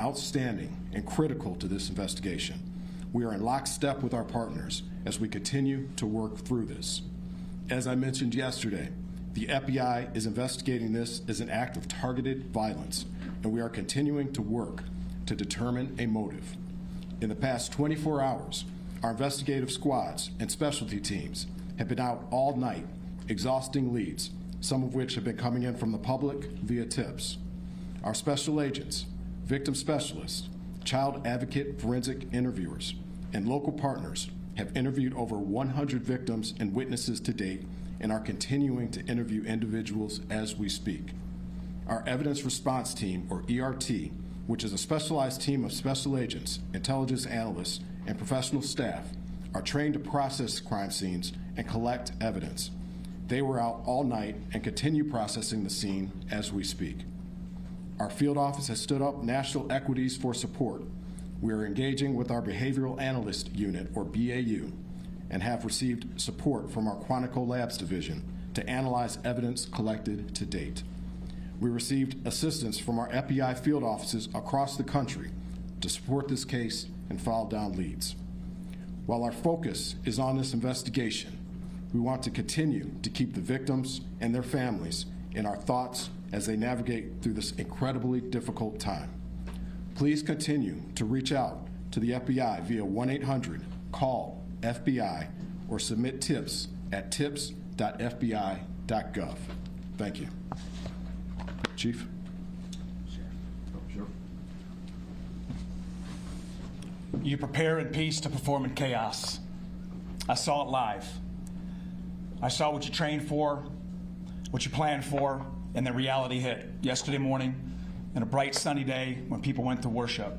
outstanding and critical to this investigation. We are in lockstep with our partners as we continue to work through this. As I mentioned yesterday, the FBI is investigating this as an act of targeted violence, and we are continuing to work to determine a motive. In the past 24 hours, our investigative squads and specialty teams have been out all night exhausting leads, some of which have been coming in from the public via tips. Our special agents, victim specialists, child advocate forensic interviewers, and local partners have interviewed over 100 victims and witnesses to date and are continuing to interview individuals as we speak. Our Evidence Response Team, or ERT, which is a specialized team of special agents, intelligence analysts, and professional staff, are trained to process crime scenes and collect evidence. They were out all night and continue processing the scene as we speak. Our field office has stood up national equities for support. We are engaging with our Behavioral Analyst Unit, or BAU, and have received support from our Quantico Labs Division to analyze evidence collected to date. We received assistance from our FBI field offices across the country to support this case and follow down leads. While our focus is on this investigation, we want to continue to keep the victims and their families in our thoughts as they navigate through this incredibly difficult time. Please continue to reach out to the FBI via 1-800-CALL-FBI or submit tips at tips.fbi.gov. Thank you. Chief? You prepare in peace to perform in chaos. I saw it live. I saw what you trained for, what you planned for, and the reality hit yesterday morning on a bright sunny day when people went to worship.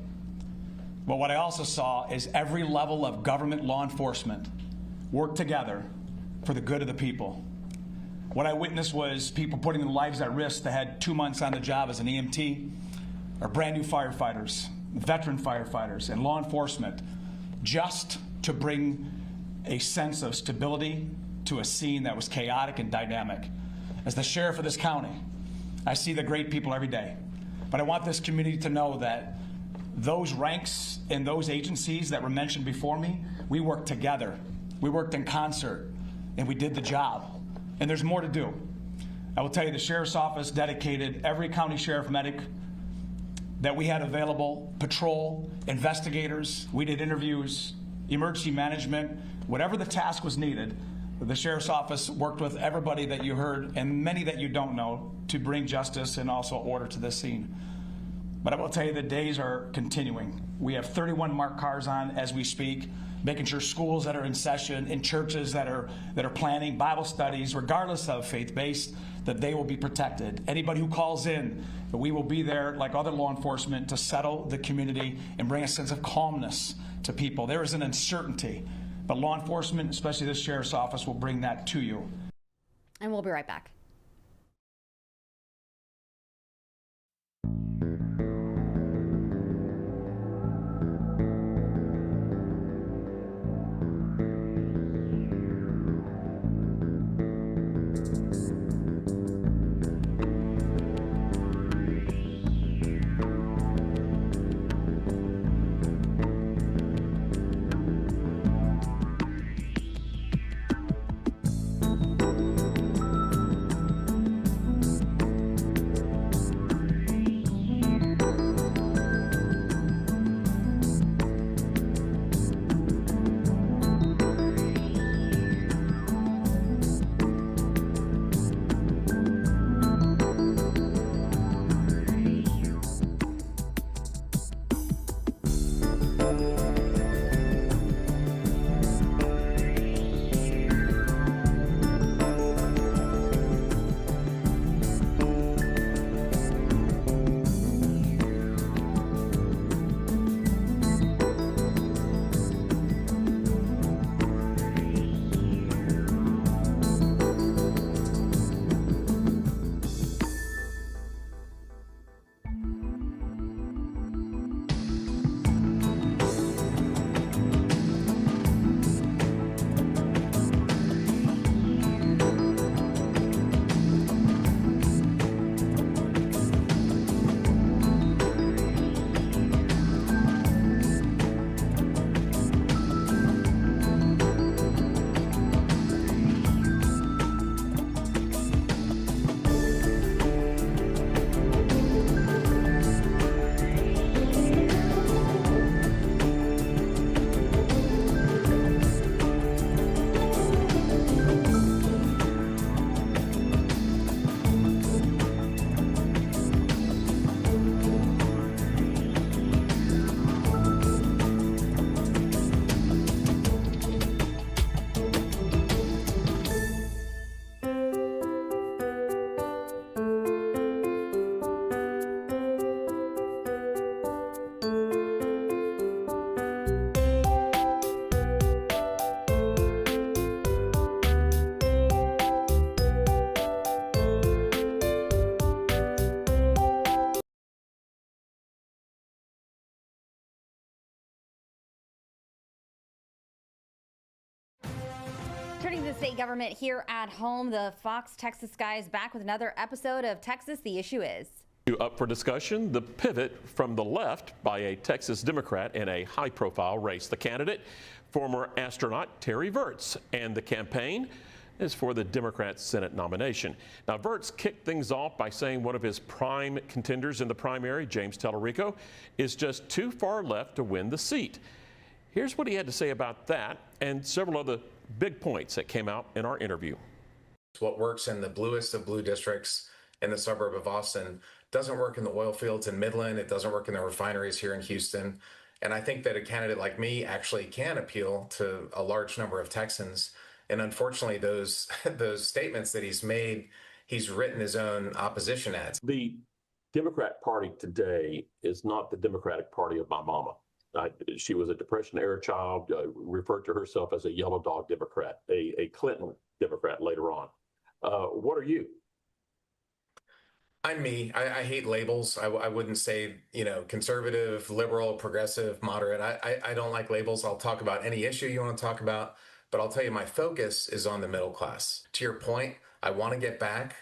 But what I also saw is every level of government law enforcement work together for the good of the people. What I witnessed was people putting their lives at risk that had 2 months on the job as an EMT, or brand new firefighters, veteran firefighters, and law enforcement, just to bring a sense of stability to a scene that was chaotic and dynamic. As the sheriff of this county, I see the great people every day. But I want this community to know that those ranks and those agencies that were mentioned before me, we worked together. We worked in concert, and we did the job. And there's more to do. I will tell you, the sheriff's office dedicated every county sheriff medic that we had available, patrol, investigators, we did interviews, emergency management, whatever the task was needed. The sheriff's office worked with everybody that you heard and many that you don't know to bring justice and also order to this scene. But I will tell you, the days are continuing. We have 31 marked cars on as we speak, making sure schools that are in session, in churches that are planning Bible studies, regardless of faith-based, that they will be protected. Anybody who calls in, that we will be there like other law enforcement to settle the community and bring a sense of calmness to people. There is an uncertainty, but law enforcement, especially this sheriff's office, will bring that to you. And we'll be right back. the state government here at home. The Fox Texas Sky is back with another episode of Texas The Issue Is. Up for discussion, the pivot from the left by a Texas Democrat in a high-profile race. The candidate, former astronaut Terry Virts, and the campaign is for the Democrat Senate nomination. Now, Virts kicked things off by saying one of his prime contenders in the primary, James Tellerico, is just too far left to win the seat. Here's what he had to say about that and several other big points that came out in our interview. What works in the bluest of blue districts in the suburb of Austin doesn't work in the oil fields in Midland. It doesn't work in the refineries here in Houston. And I think that a candidate like me actually can appeal to a large number of Texans. And unfortunately, those statements that he's made, he's written his own opposition ads. The Democrat Party today is not the Democratic Party of my mama. She was a Depression-era child, referred to herself as a yellow dog Democrat, a Clinton Democrat later on. What are you? I'm me. I hate labels. I wouldn't say, conservative, liberal, progressive, moderate. I don't like labels. I'll talk about any issue you want to talk about, but I'll tell you my focus is on the middle class. To your point, I want to get back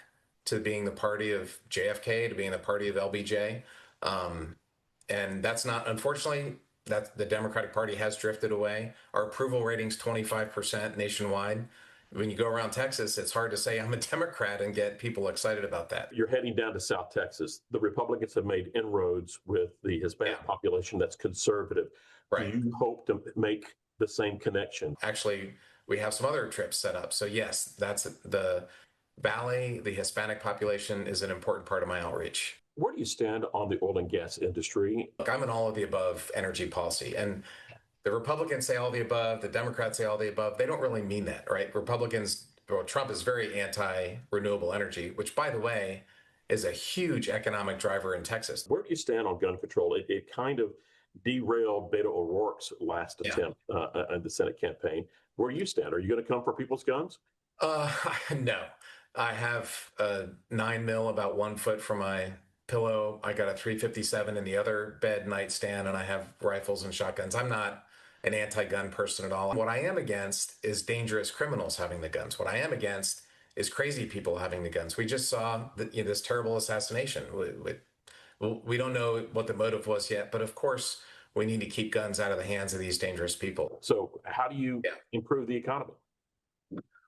to being the party of JFK, to being the party of LBJ. And that's not, unfortunately, that the Democratic Party has drifted away. Our approval rating's 25% nationwide. When you go around Texas, it's hard to say I'm a Democrat and get people excited about that. You're heading down to South Texas. The Republicans have made inroads with the Hispanic population that's conservative. Right. Do you hope to make the same connection? Actually, we have some other trips set up. So yes, that's the Valley. The Hispanic population is an important part of my outreach. Where do you stand on the oil and gas industry? Look, I'm an all of the above energy policy. And the Republicans say all the above, the Democrats say all the above. They don't really mean that, right? Trump is very anti-renewable energy, which, by the way, is a huge economic driver in Texas. Where do you stand on gun control? It kind of derailed Beto O'Rourke's last attempt in the Senate campaign. Where do you stand? Are you going to come for people's guns? No. I have a 9mm about 1 foot from my pillow. I got a .357 in the other bed nightstand, and I have rifles and shotguns. I'm not an anti-gun person at all. What I am against is dangerous criminals having the guns. What I am against is crazy people having the guns. We just saw this terrible assassination. We don't know what the motive was yet, but of course we need to keep guns out of the hands of these dangerous people. So how do you improve the economy?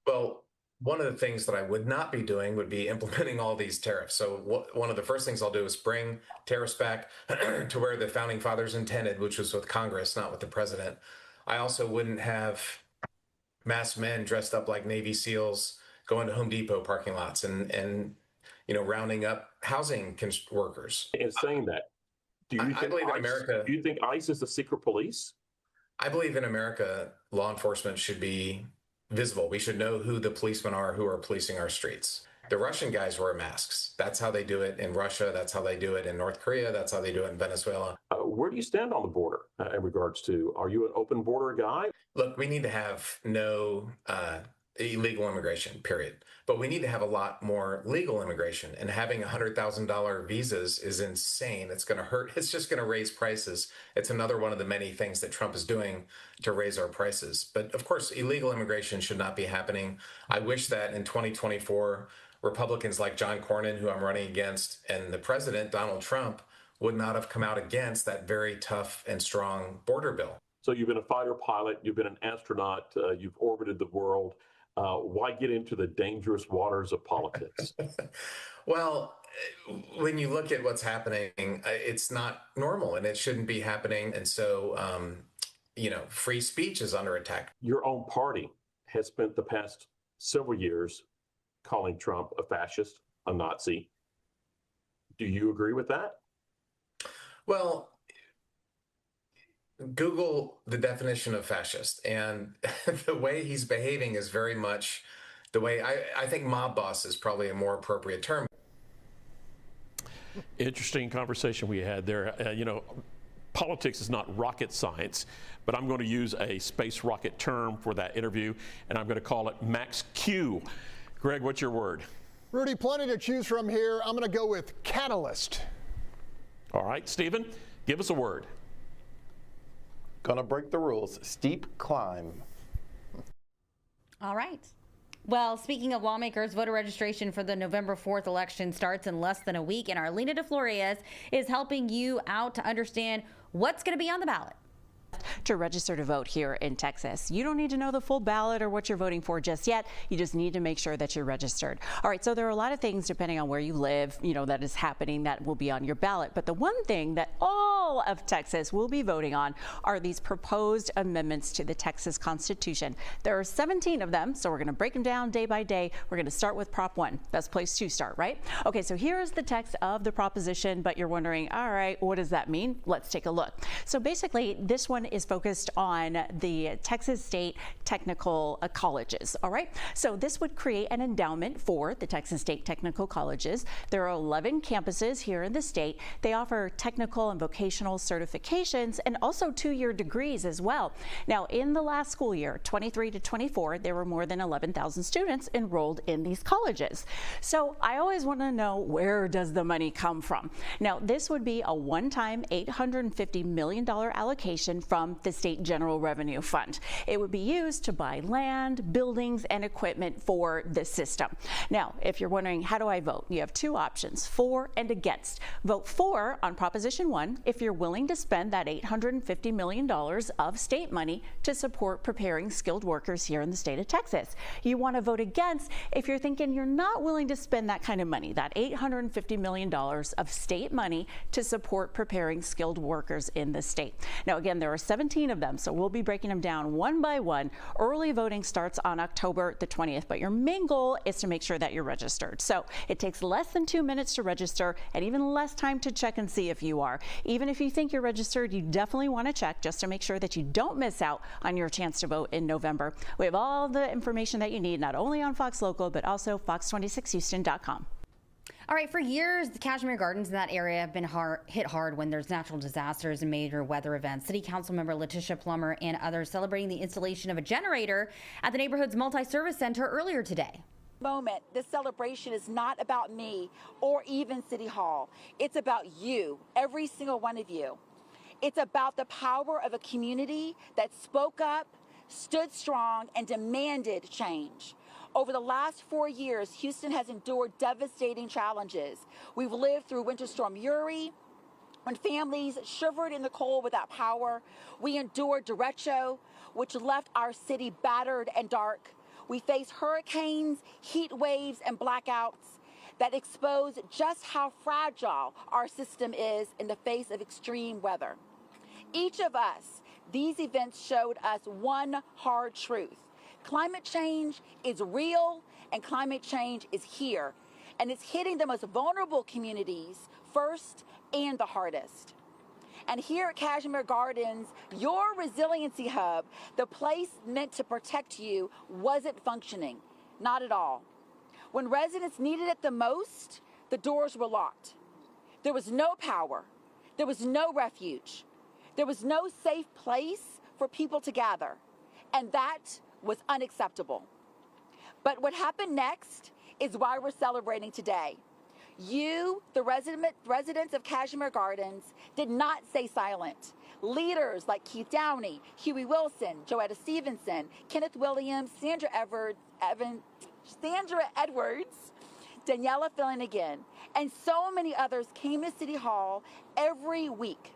Well, one of the things that I would not be doing would be implementing all these tariffs. So one of the first things I'll do is bring tariffs back to where the founding fathers intended, which was with Congress, not with the president. I also wouldn't have masked men dressed up like Navy SEALs going to Home Depot parking lots and rounding up housing workers. In saying that, do you think ICE is the secret police? I believe in America, law enforcement should be visible. We should know who the policemen are who are policing our streets. The Russian guys wear masks. That's how they do it in Russia. That's how they do it in North Korea. That's how they do it in Venezuela. Where do you stand on the border in regards to, are you an open border guy? Look, we need to have no illegal immigration, period. But we need to have a lot more legal immigration. And having $100,000 visas is insane. It's going to hurt. It's just going to raise prices. It's another one of the many things that Trump is doing to raise our prices. But of course, illegal immigration should not be happening. I wish that in 2024, Republicans like John Cornyn, who I'm running against, and the president, Donald Trump, would not have come out against that very tough and strong border bill. So you've been a fighter pilot, you've been an astronaut, you've orbited the world. Why get into the dangerous waters of politics? Well, when you look at what's happening, it's not normal and it shouldn't be happening. And so, free speech is under attack. Your own party has spent the past several years calling Trump a fascist, a Nazi. Do you agree with that? Well, Google the definition of fascist, and the way he's behaving is very much the way I think mob boss is probably a more appropriate term. Interesting conversation we had there. Politics is not rocket science, but I'm going to use a space rocket term for that interview, and I'm going to call it Max Q. Greg, what's your word? Rudy, plenty to choose from here. I'm going to go with catalyst. All right, Stephen, give us a word. Gonna break the rules. Steep climb. All right. Well, speaking of lawmakers, voter registration for the November 4th election starts in less than a week, and Arlena de Flores is helping you out to understand what's going to be on the ballot. To register to vote here in Texas, you don't need to know the full ballot or what you're voting for just yet. You just need to make sure that you're registered. All right, so there are a lot of things depending on where you live, that is happening that will be on your ballot. But the one thing that all of Texas will be voting on are these proposed amendments to the Texas Constitution. There are 17 of them, so we're going to break them down day by day. We're going to start with Prop 1. Best place to start, right? Okay, so here's the text of the proposition, but you're wondering, all right, what does that mean? Let's take a look. So basically, this one is focused on the Texas State Technical Colleges. All right, so this would create an endowment for the Texas State Technical Colleges. There are 11 campuses here in the state. They offer technical and vocational certifications and also 2-year degrees as well. Now, in the last school year, 23 to 24, there were more than 11,000 students enrolled in these colleges. So I always want to know, where does the money come from? Now, this would be a one-time $850 million allocation from the State General Revenue Fund. It would be used to buy land, buildings, and equipment for the system. Now, if you're wondering, how do I vote? You have 2 options, for and against. Vote for on Proposition 1 if you're willing to spend that $850 million of state money to support preparing skilled workers here in the state of Texas. You want to vote against if you're thinking you're not willing to spend that kind of money, that $850 million of state money to support preparing skilled workers in the state. Now, again, there are 17 of them, so we'll be breaking them down one by one. Early voting starts on October the 20th, but your main goal is to make sure that you're registered. So it takes less than 2 minutes to register and even less time to check and see if you are. Even if you think you're registered, you definitely want to check just to make sure that you don't miss out on your chance to vote in November. We have all the information that you need, not only on Fox Local, but also fox26houston.com. All right, for years, the Cashmere Gardens in that area have been hit hard when there's natural disasters and major weather events. City Council member Letitia Plummer and others celebrating the installation of a generator at the neighborhood's multi-service center earlier today. This celebration is not about me or even City Hall. It's about you, every single one of you. It's about the power of a community that spoke up, stood strong, and demanded change. Over the last 4 years, Houston has endured devastating challenges. We've lived through Winter Storm Uri, when families shivered in the cold without power. We endured derecho, which left our city battered and dark. We faced hurricanes, heat waves, and blackouts that expose just how fragile our system is in the face of extreme weather. Each of us, these events showed us one hard truth. Climate change is real, and climate change is here, and it's hitting the most vulnerable communities first and the hardest. And here at Cashmere Gardens, your resiliency hub, the place meant to protect you, wasn't functioning. Not at all. When residents needed it the most, the doors were locked. There was no power. There was no refuge. There was no safe place for people to gather. And that was unacceptable. But what happened next is why we're celebrating today. You, the residents of Cashmere Gardens, did not stay silent. Leaders like Keith Downey, Huey Wilson, Joetta Stevenson, Kenneth Williams, Sandra Edwards, Daniela Flanagan, and so many others came to City Hall every week.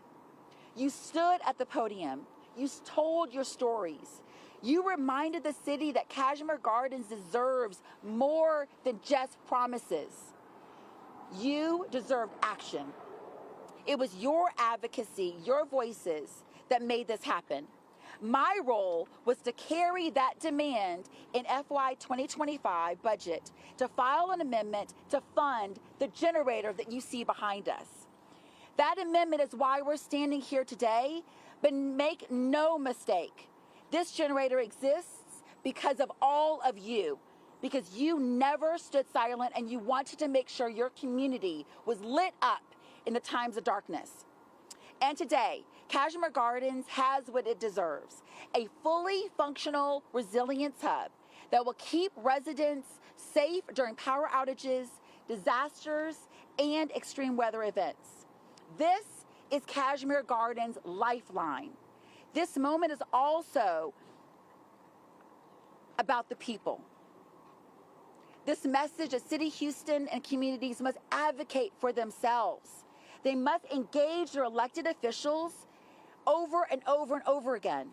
You stood at the podium. You told your stories. You reminded the city that Cashmere Gardens deserves more than just promises. You deserved action. It was your advocacy, your voices that made this happen. My role was to carry that demand in FY 2025 budget to file an amendment to fund the generator that you see behind us. That amendment is why we're standing here today, but make no mistake, this generator exists because of all of you, because you never stood silent and you wanted to make sure your community was lit up in the times of darkness. And today, Cashmere Gardens has what it deserves, a fully functional resilience hub that will keep residents safe during power outages, disasters, and extreme weather events. This is Cashmere Gardens' lifeline. This moment is also about the people. This message that City Houston and communities must advocate for themselves. They must engage their elected officials over and over and over again.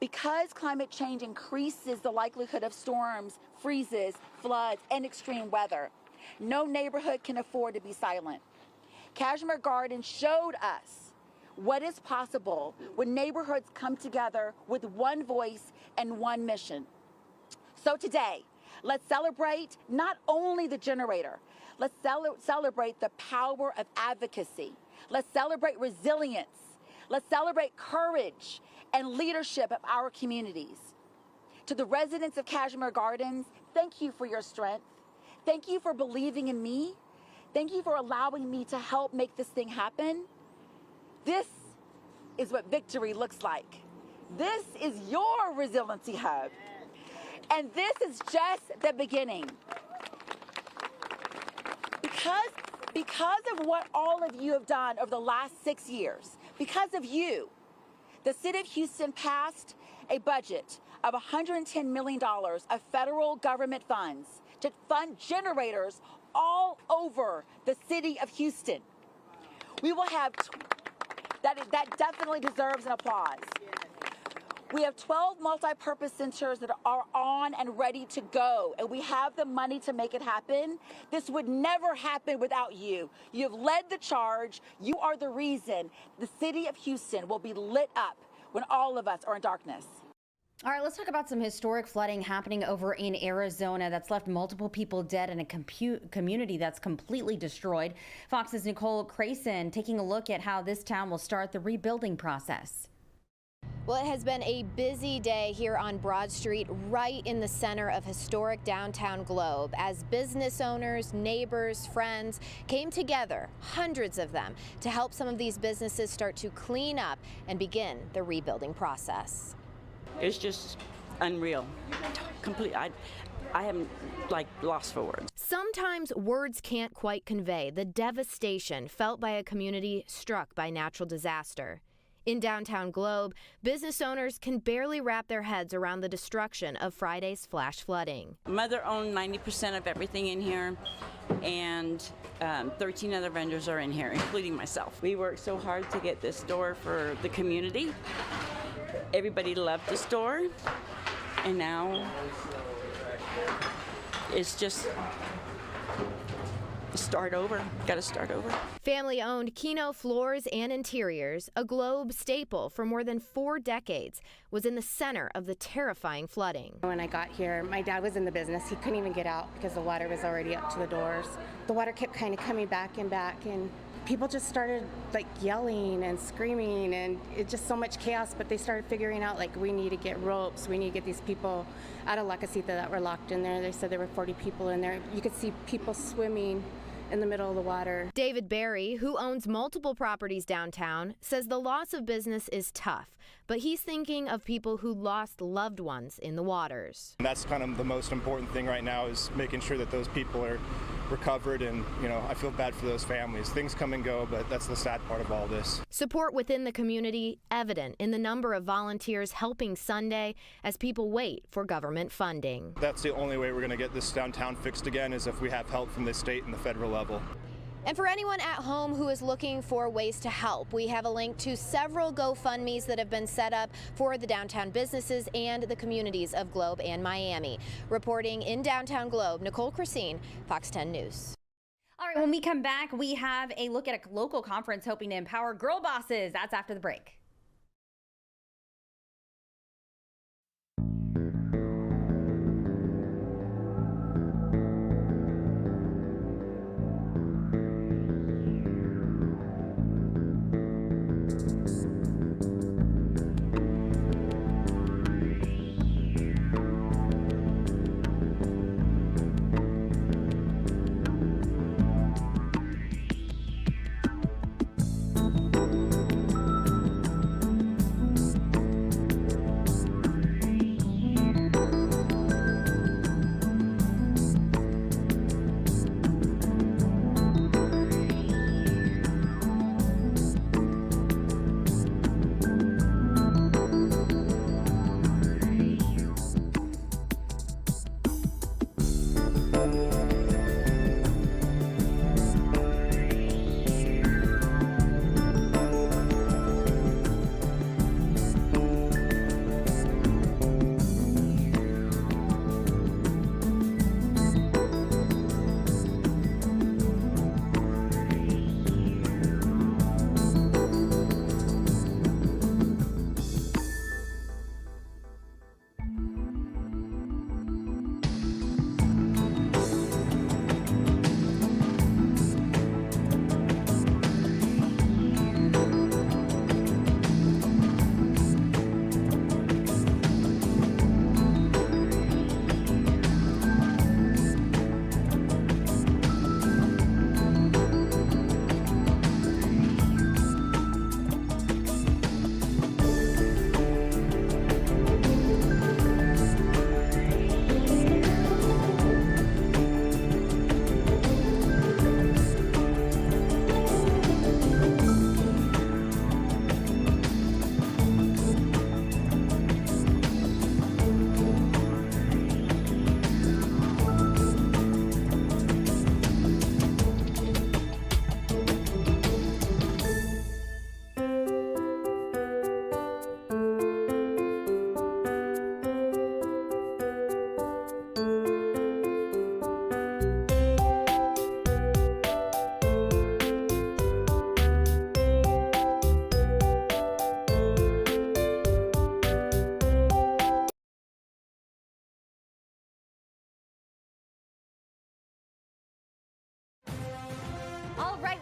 Because climate change increases the likelihood of storms, freezes, floods, and extreme weather, no neighborhood can afford to be silent. Cashmere Gardens showed us what is possible when neighborhoods come together with one voice and one mission. So today, let's celebrate not only the generator, let's celebrate the power of advocacy. Let's celebrate resilience. Let's celebrate courage and leadership of our communities. To the residents of Cashmere Gardens, thank you for your strength. Thank you for believing in me. Thank you for allowing me to help make this thing happen. This is what victory looks like. This is your Resiliency Hub. And this is just the beginning. Because of what all of you have done over the last 6 years, because of you, the City of Houston passed a budget of $110 million of federal government funds to fund generators all over the City of Houston. We will have, that definitely deserves an applause. We have 12 multi-purpose centers that are on and ready to go, and we have the money to make it happen. This would never happen without you. You have led the charge. You are the reason the City of Houston will be lit up when all of us are in darkness. All right, let's talk about some historic flooding happening over in Arizona that's left multiple people dead and a community that's completely destroyed. Fox's Nicole Crayson taking a look at how this town will start the rebuilding process. Well, it has been a busy day here on Broad Street, right in the center of historic downtown Globe, as business owners, neighbors, friends came together, hundreds of them, to help some of these businesses start to clean up and begin the rebuilding process. It's just unreal. Complete. I am lost for words. Sometimes words can't quite convey the devastation felt by a community struck by natural disaster. In downtown Globe, business owners can barely wrap their heads around the destruction of Friday's flash flooding. Mother owned 90% of everything in here, and 13 other vendors are in here, including myself. We worked so hard to get this store for the community. Everybody loved the store, and now it's just start over. Got to start over. Family-owned Kino Floors and Interiors, a Globe staple for more than 4 decades, was in the center of the terrifying flooding. When I got here, my dad was in the business. He couldn't even get out because the water was already up to the doors. The water kept kind of coming back and back, and people just started yelling and screaming, and it's just so much chaos. But they started figuring out we need to get ropes, we need to get these people out of La Casita that were locked in there. They said there were 40 people in there. You could see people swimming in the middle of the water. David Berry, who owns multiple properties downtown, says the loss of business is tough, but he's thinking of people who lost loved ones in the waters. And that's kind of the most important thing right now, is making sure that those people are recovered, and I feel bad for those families. Things come and go, but that's the sad part of all this. Support within the community evident in the number of volunteers helping Sunday as people wait for government funding. That's the only way we're going to get this downtown fixed again, is if we have help from the state and the federal level. And for anyone at home who is looking for ways to help, we have a link to several GoFundMes that have been set up for the downtown businesses and the communities of Globe and Miami. Reporting in downtown Globe, Nicole Crayson, Fox 10 News. All right, when we come back, we have a look at a local conference hoping to empower girl bosses. That's after the break.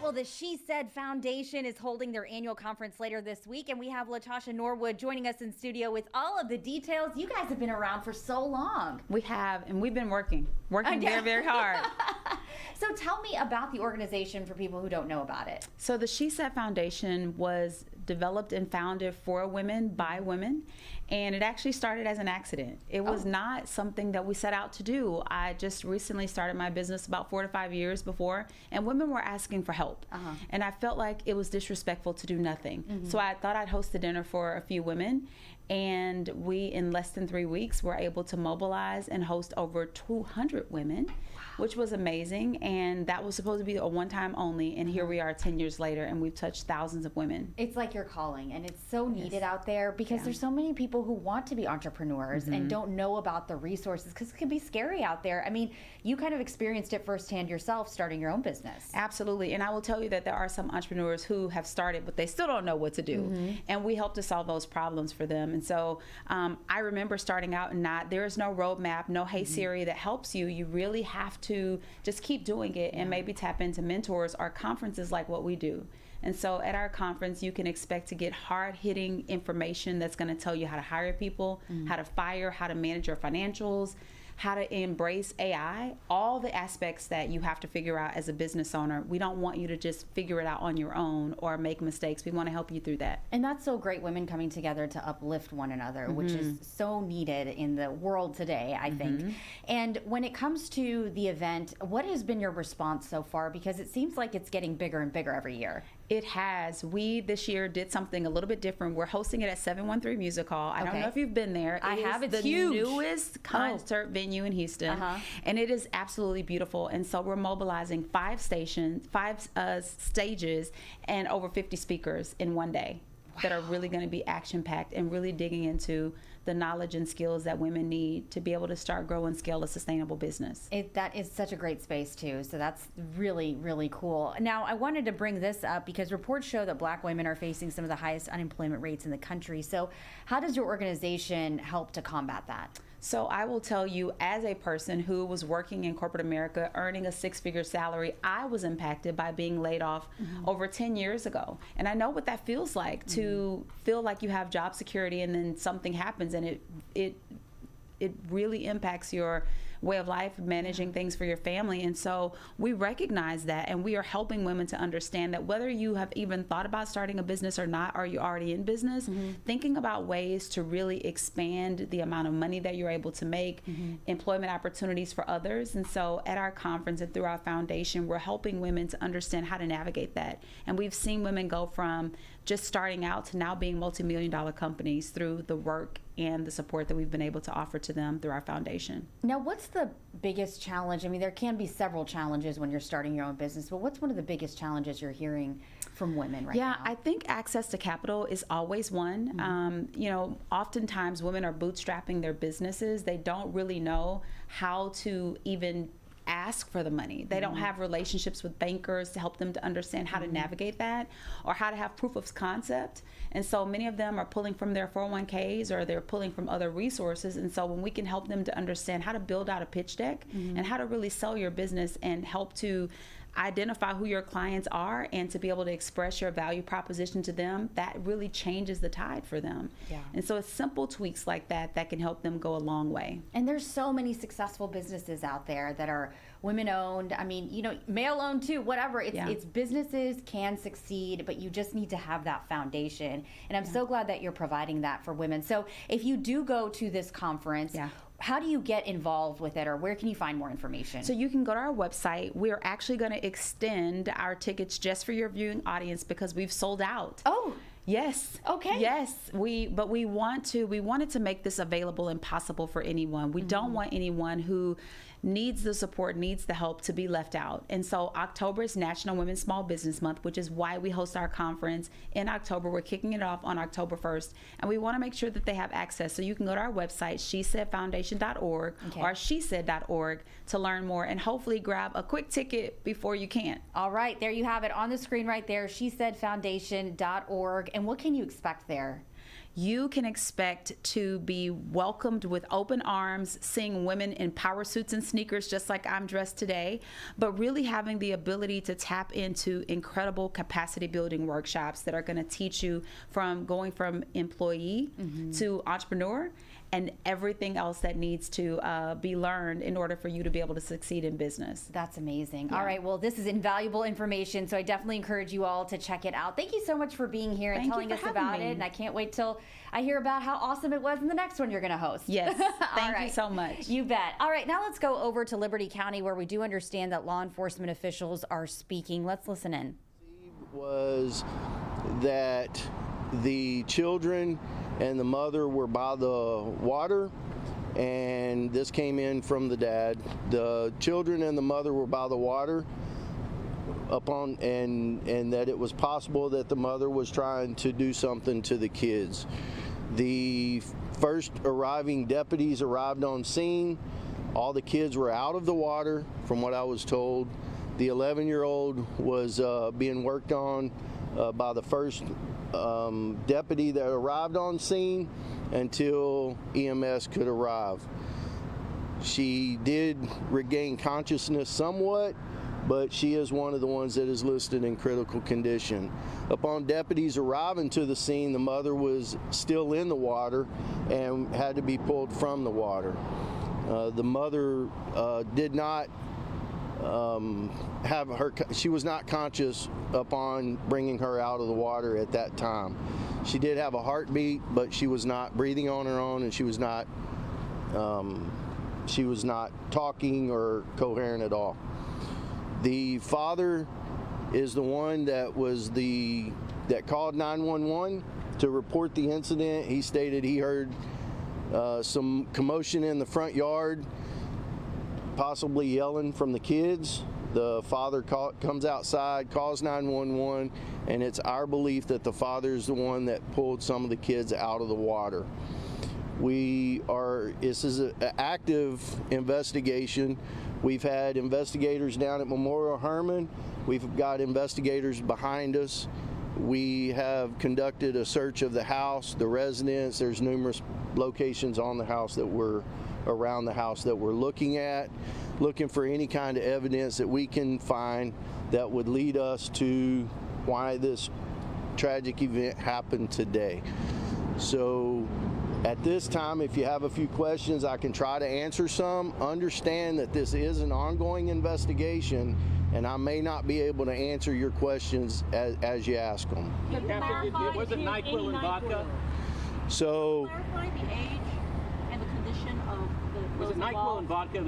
Well, the She Said Foundation is holding their annual conference later this week, and we have Latasha Norwood joining us in studio with all of the details. You guys have been around for so long. We have, and we've been working very, very hard. So tell me about the organization for people who don't know about it. So the She Said Foundation was developed and founded for women by women, and it actually started as an accident. It was not something that we set out to do. I just recently started my business about 4 to 5 years before, and women were asking for help. And I felt like it was disrespectful to do nothing. So I thought I'd host a dinner for a few women, and we, in less than 3 weeks, were able to mobilize and host over 200 women, which was amazing. And that was supposed to be a one-time only, and here we are 10 years later, and we've touched thousands of women. It's like your calling, and it's so needed out there because there's so many people who want to be entrepreneurs and don't know about the resources because it can be scary out there. I mean, you kind of experienced it firsthand yourself starting your own business. Absolutely, and I will tell you that there are some entrepreneurs who have started, but they still don't know what to do, and we help to solve those problems for them. And so I remember starting out and there is no roadmap, no Hey Siri that helps you. You really have to just keep doing it and maybe tap into mentors or conferences like what we do. And so at our conference, you can expect to get hard-hitting information that's going to tell you how to hire people, how to fire, how to manage your financials, how to embrace AI, all the aspects that you have to figure out as a business owner. We don't want you to just figure it out on your own or make mistakes. We want to help you through that. And that's so great, women coming together to uplift one another, which is so needed in the world today, I think. And when it comes to the event, what has been your response so far? Because it seems like it's getting bigger and bigger every year. It has. We this year did something a little bit different. We're hosting it at 713 Music Hall. I don't know if you've been there. I have. It's the huge. Newest concert venue in Houston, and it is absolutely beautiful. And so we're mobilizing 5 stages, and over 50 speakers in one day that are really going to be action-packed and really digging into the knowledge and skills that women need to be able to start, grow, and scale a sustainable business. That is such a great space too, so that's really, really cool. Now, I wanted to bring this up because reports show that Black women are facing some of the highest unemployment rates in the country. So how does your organization help to combat that? So I will tell you, as a person who was working in corporate America, earning a 6-figure salary, I was impacted by being laid off over 10 years ago. And I know what that feels like, to feel like you have job security and then something happens and it really impacts your way of life, managing things for your family. And so we recognize that, and we are helping women to understand that whether you have even thought about starting a business or not, or you're already in business, thinking about ways to really expand the amount of money that you're able to make, employment opportunities for others. And so at our conference and through our foundation, we're helping women to understand how to navigate that. And we've seen women go from just starting out to now being multi-million-dollar companies through the work and the support that we've been able to offer to them through our foundation. Now, what's the biggest challenge? I mean, there can be several challenges when you're starting your own business, but what's one of the biggest challenges you're hearing from women right now? Yeah, I think access to capital is always one. You know, oftentimes women are bootstrapping their businesses. They don't really know how to even ask for the money. They don't have relationships with bankers to help them to understand how to navigate that or how to have proof of concept. And so many of them are pulling from their 401ks or they're pulling from other resources. And so when we can help them to understand how to build out a pitch deck and how to really sell your business and help to identify who your clients are and to be able to express your value proposition to them, that really changes the tide for them. And so it's simple tweaks like that that can help them go a long way. And there's so many successful businesses out there that are women-owned. I mean, you know, male-owned too, whatever. It's businesses can succeed, but you just need to have that foundation. And I'm so glad that you're providing that for women. So if you do go to this conference, how do you get involved with it, or where can you find more information? So you can go to our website. We're actually going to extend our tickets just for your viewing audience because we've sold out. Oh. Yes. Okay. Yes. But we wanted to make this available and possible for anyone. We don't want anyone who needs the support, needs the help to be left out. And so October is National Women's Small Business Month, which is why we host our conference in October. We're kicking it off on October 1st, and we want to make sure that they have access. So you can go to our website, shesaidfoundation.org or shesaid.org to learn more and hopefully grab a quick ticket before you can. All right, there you have it on the screen right there, shesaidfoundation.org. And what can you expect there? you can expect to be welcomed with open arms, seeing women in power suits and sneakers just like I'm dressed today, but really having the ability to tap into incredible capacity building workshops that are going to teach you from going from employee to entrepreneur and everything else that needs to be learned in order for you to be able to succeed in business. That's amazing. Yeah. All right, well, this is invaluable information, so I definitely encourage you all to check it out. Thank you so much for being here and Thank you telling for us having about me. it, and I can't wait till I hear about how awesome it was in the next one you're going to host. Yes, thank All you so much. You bet. All right, now let's go over to Liberty County, where we do understand that law enforcement officials are speaking. Let's listen in. Was that the children and the mother were by the water, and this came in from the dad. The children and the mother were by the water and that it was possible that the mother was trying to do something to the kids. The first arriving deputies arrived on scene. All the kids were out of the water, from what I was told. The 11-year-old was being worked on by the first deputy that arrived on scene until EMS could arrive. She did regain consciousness somewhat, but she is one of the ones that is listed in critical condition. Upon deputies arriving to the scene, the mother was still in the water and had to be pulled from the water. The mother did not she was not conscious upon bringing her out of the water at that time. She did have a heartbeat, but she was not breathing on her own, and she was not talking or coherent at all. The father is the one that called 911 to report the incident. He stated he heard some commotion in the front yard, possibly yelling from the kids. The father comes outside, calls 911, and it's our belief that the father is the one that pulled some of the kids out of the water. This is an active investigation. We've had investigators down at Memorial Hermann. We've got investigators behind us. We have conducted a search of the house, the residence. There's numerous locations on the house around the house that we're looking at, looking for any kind of evidence that we can find that would lead us to why this tragic event happened today. So at this time, if you have a few questions, I can try to answer some. Understand that this is an ongoing investigation, and I may not be able to answer your questions as you ask them. Was it NyQuil and vodka? So, Clarify the age and the condition of the. Was it NyQuil and vodka?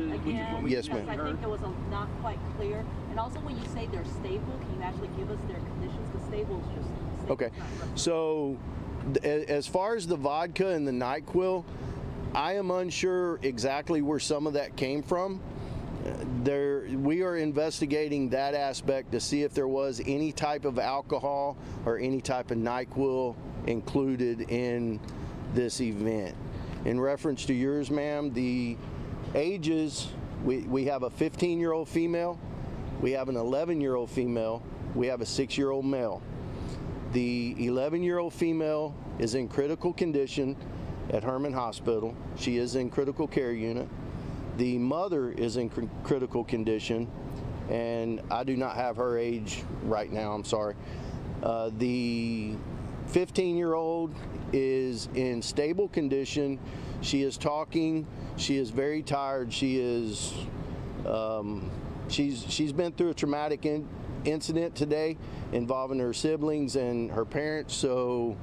Yes, ma'am. I think that was not quite clear. And also, when you say they're stable, can you actually give us their conditions? Because stable is just. Stable. Okay. So, as far as the vodka and the NyQuil, I am unsure exactly where some of that came from. We are investigating that aspect to see if there was any type of alcohol or any type of NyQuil included in this event. In reference to yours, ma'am, the ages, we have a 15-year-old female, we have an 11-year-old female, we have a 6-year-old male. The 11-year-old female is in critical condition at Hermann Hospital. She is in critical care unit. The mother is in critical condition, and I do not have her age right now, I'm sorry. The 15-year-old is in stable condition. She is talking. She is very tired. She is, she's been through a traumatic incident today involving her siblings and her parents, so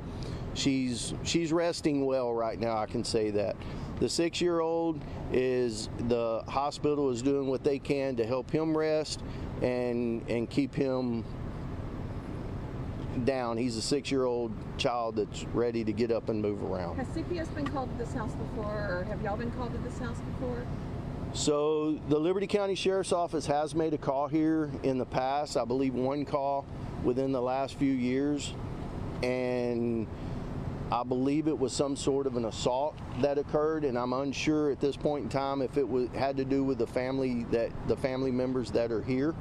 she's resting well right now, I can say that. The 6-year-old the hospital is doing what they can to help him rest and keep him down. He's a 6-year-old child that's ready to get up and move around. Has CPS been called to this house before, or have y'all been called to this house before? So the Liberty County Sheriff's Office has made a call here in the past, I believe one call within the last few years, and I believe it was some sort of an assault that occurred, and I'm unsure at this point in time if it had to do with the family members that are here.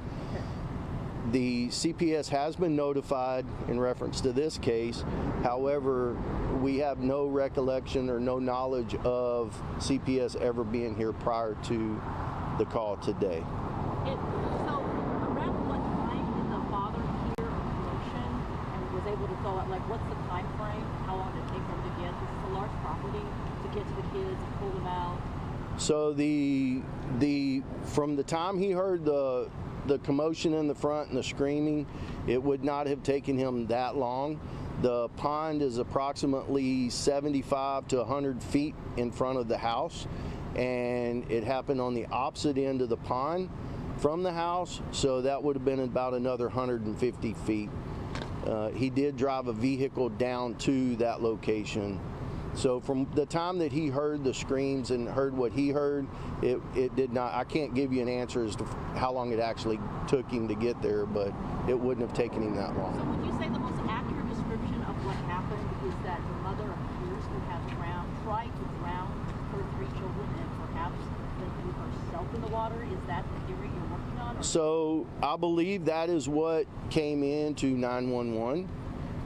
The CPS has been notified in reference to this case. However, we have no recollection or no knowledge of CPS ever being here prior to the call today. So around what time did the father hear a commotion and was able to go out? Like, what's the time frame? How long did it take them to get? This is a large property to get to the kids and pull them out. So from the time he heard the commotion in the front and the screaming, it would not have taken him that long. The pond is approximately 75 to 100 feet in front of the house, and it happened on the opposite end of the pond from the house, so that would have been about another 150 feet. He did drive a vehicle down to that location. So from the time that he heard the screams and heard what he heard, it did not, I can't give you an answer as to how long it actually took him to get there, but it wouldn't have taken him that long. So would you say the most accurate description of what happened is that the mother appears to have tried to drown her 3 children and perhaps then threw herself in the water? Is that the theory you're working on? So I believe that is what came into 911,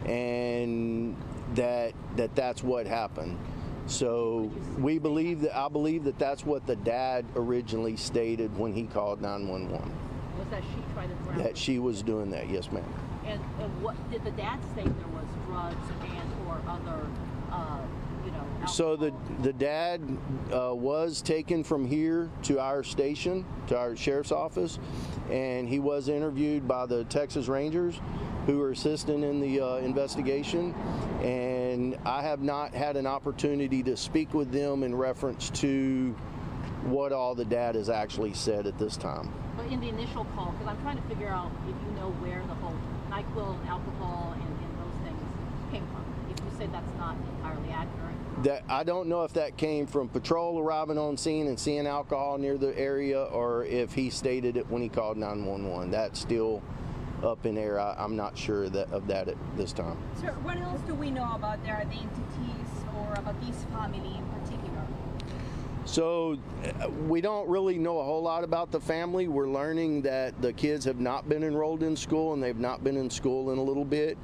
and that's what happened. So I believe that that's what the dad originally stated when he called 911. Was that she tried to drown? That she was doing that, yes, ma'am. And what did the dad state there was drugs and or other, alcohol? So the dad was taken from here to our station, to our sheriff's office, and he was interviewed by the Texas Rangers, who are assisting in the investigation, and I have not had an opportunity to speak with them in reference to what all the dad has actually said at this time. But in the initial call, because I'm trying to figure out if you know where the whole NyQuil and alcohol and those things came from. If you say that's not entirely accurate. That I don't know if that came from patrol arriving on scene and seeing alcohol near the area, or if he stated it when he called 911. That's still up in air. I'm not sure of that at this time. Sir, what else do we know about their identities or about this family in particular? So we don't really know a whole lot about the family. We're learning that the kids have not been enrolled in school, and they've not been in school in a little bit.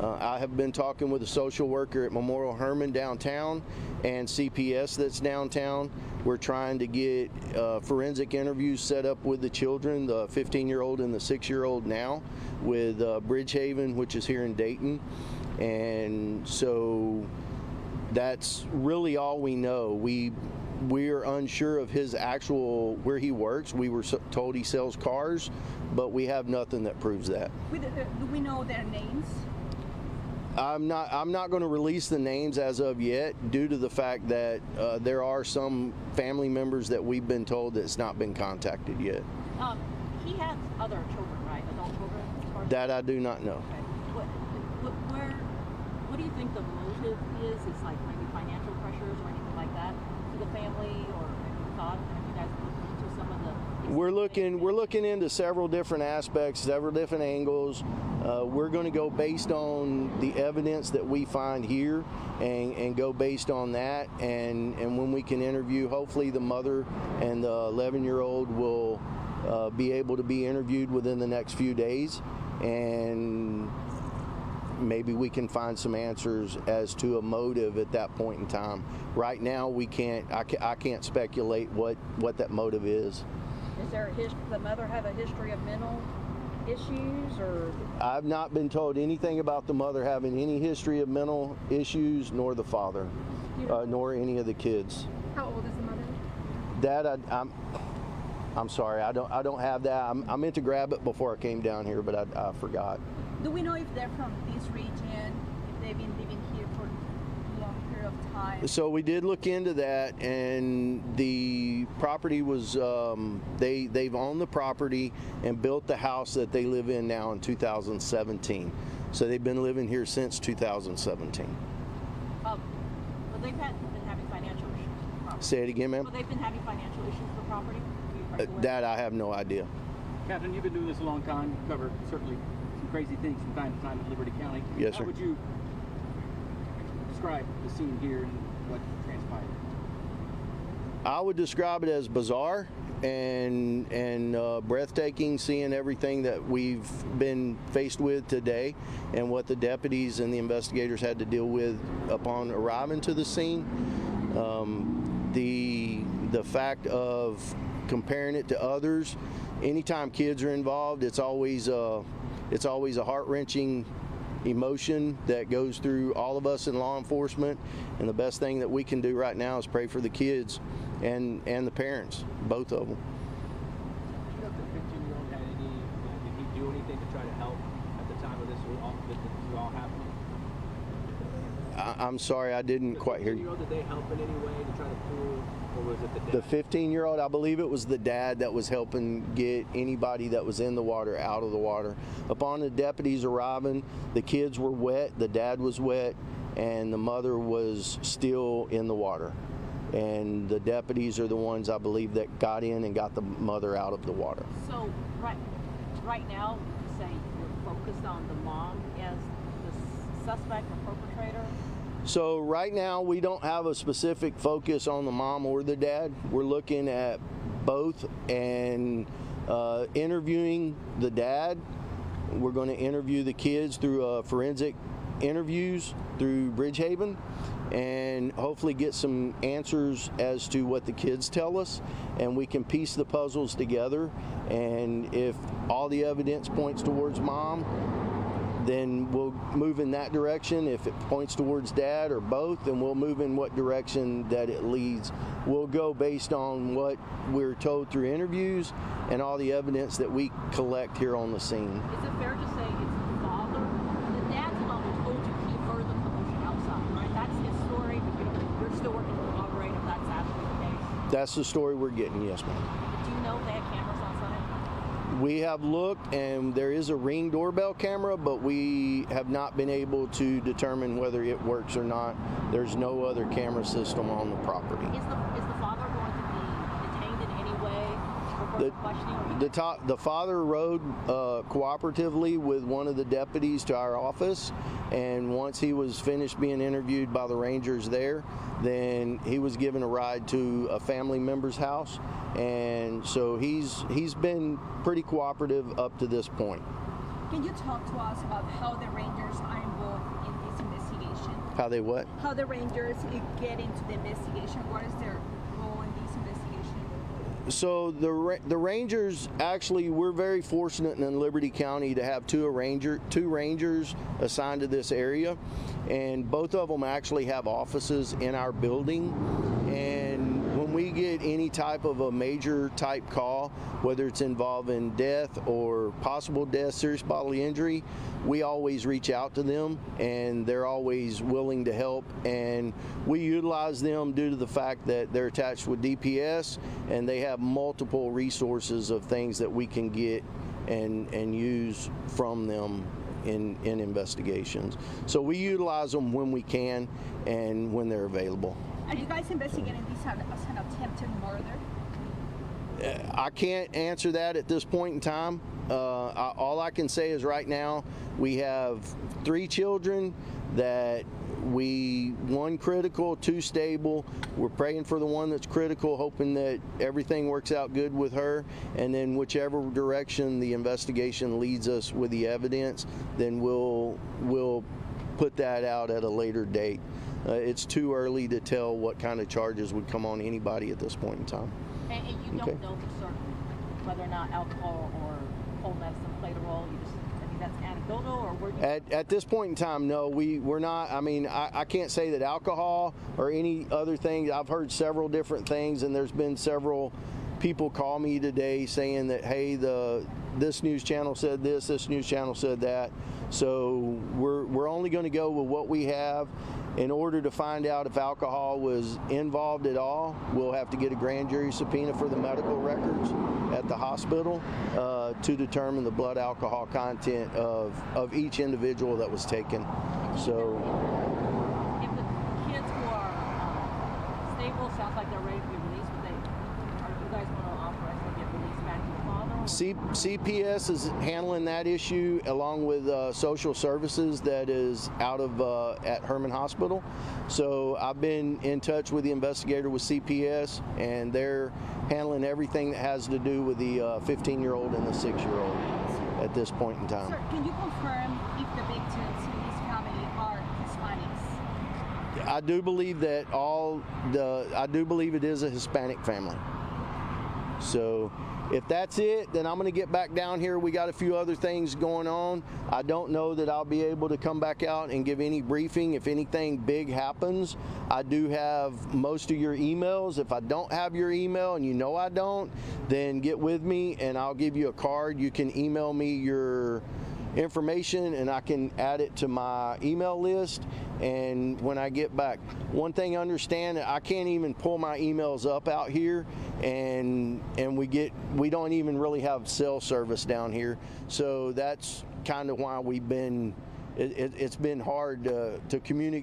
I have been talking with a social worker at Memorial Hermann downtown and CPS that's downtown. We're trying to get forensic interviews set up with the children, the 15-year-old and the 6-year-old now, with Bridgehaven, which is here in Dayton. And so that's really all we know. We're unsure of his actual, where he works. We were told he sells cars, but we have nothing that proves that. Do we know their names? I'm not going to release the names as of yet, due to the fact that there are some family members that we've been told that's not been contacted yet. He has other children, right? Adult children? That I do not know. Okay. What do you think the motive is? It's like maybe financial pressures or anything like that to the family, or have you thought, have you guys looked into some of the? We're looking into several different aspects, several different angles. We're going to go based on the evidence that we find here, and go based on that. And when we can interview, hopefully the mother and the 11-year-old will be able to be interviewed within the next few days, and maybe we can find some answers as to a motive at that point in time. Right now, we can't. I can't speculate what that motive is. Is there the mother have a history of mental issues, or? I've not been told anything about the mother having any history of mental issues, nor the father, nor any of the kids. How old is the mother? That I'm sorry, I don't have that. I meant to grab it before I came down here, but I forgot. Do we know if they're from this region, if they've been living here for a long period of time? So we did look into that, and the property was, they've owned the property and built the house that they live in now in 2017. So they've been living here since 2017. Well, they've been having financial issues with the property. Say it again, ma'am? Well, they've been having financial issues with the property? That I have no idea. Captain, you've been doing this a long time. You've covered certainly some crazy things from time to time in Liberty County. Yes, sir. How would you describe the scene here and what transpired? I would describe it as bizarre and breathtaking, seeing everything that we've been faced with today and what the deputies and the investigators had to deal with upon arriving to the scene. The fact of comparing it to others, anytime kids are involved, it's always a heart-wrenching emotion that goes through all of us in law enforcement, and the best thing that we can do right now is pray for the kids and the parents, both of them. Do you know if the 15-year-old had any, did he do anything to try to help at the time of this all happening? I'm sorry, I didn't quite hear you. Did they help in any way to try to pull, or was it the dad? The 15-year-old, I believe it was the dad that was helping get anybody that was in the water out of the water. Upon the deputies arriving, the kids were wet, the dad was wet, and the mother was still in the water. And the deputies are the ones, I believe, that got in and got the mother out of the water. So right now, you say you're focused on the mom as the suspect or perpetrator? So right now we don't have a specific focus on the mom or the dad. We're looking at both and interviewing the dad. We're going to interview the kids through forensic interviews through Bridgehaven and hopefully get some answers as to what the kids tell us, and we can piece the puzzles together. And if all the evidence points towards mom, then we'll move in that direction. If it points towards dad or both, then we'll move in what direction that it leads. We'll go based on what we're told through interviews and all the evidence that we collect here on the scene. Is it fair to say it's the father? The dad's the one who told you he heard the commotion outside, right? That's his story, but you're still working to corroborate if that's actually the case. That's the story we're getting, yes, ma'am. Do you know if they had cameras on site? We have looked, and there is a Ring doorbell camera, but we have not been able to determine whether it works or not. There's no other camera system on the property. Is the father going to be detained in any way for further questioning? The father rode cooperatively with one of the deputies to our office, and once he was finished being interviewed by the Rangers there, then he was given a ride to a family member's house, and so he's been pretty cooperative up to this point. Can you talk to us about how the Rangers are involved in this investigation? How they what? How the Rangers get into the investigation? What is their role in this investigation? So the Rangers, actually, we're very fortunate in Liberty County to have two Rangers assigned to this area, and both of them actually have offices in our building. And when we get any type of a major type call, whether it's involving death or possible death, serious bodily injury, we always reach out to them, and they're always willing to help. And we utilize them due to the fact that they're attached with DPS, and they have multiple resources of things that we can get and use from them in investigations. So we utilize them when we can and when they're available. Are you guys investigating this as an attempted murder? I can't answer that at this point in time. All I can say is right now we have 3 children that one critical, 2 stable. We're praying for the one that's critical, hoping that everything works out good with her, and then whichever direction the investigation leads us with the evidence, then we'll put that out at a later date. It's too early to tell what kind of charges would come on anybody at this point in time. And you don't know for certain whether or not alcohol or cold medicine played a role? I think that's anecdotal, or were you... At this point in time, no, we're not. I mean, I can't say that alcohol or any other thing. I've heard several different things, and there's been several people call me today saying that, hey, this news channel said this news channel said that. So we're only going to go with what we have. In order to find out if alcohol was involved at all, we'll have to get a grand jury subpoena for the medical records at the hospital to determine the blood alcohol content of each individual that was taken. So, if the kids who are stable, sounds like they're ready to be released, are you guys going to authorize them to get released back to the father? CPS is handling that issue along with social services that is out of at Herman Hospital. So I've been in touch with the investigator with CPS, and they're handling everything that has to do with the 15-year-old and the 6-year-old at this point in time. Sir, can you confirm if the victims in this family are Hispanics? I do believe that I do believe it is a Hispanic family. So if that's it, then I'm going to get back down here. We got a few other things going on. I don't know that I'll be able to come back out and give any briefing if anything big happens. I do have most of your emails. If I don't have your email, and you know I don't, then get with me and I'll give you a card. You can email me your information and I can add it to my email list. And when I get back, one thing understand, I can't even pull my emails up out here, and we don't even really have cell service down here. So that's kind of why it's been hard to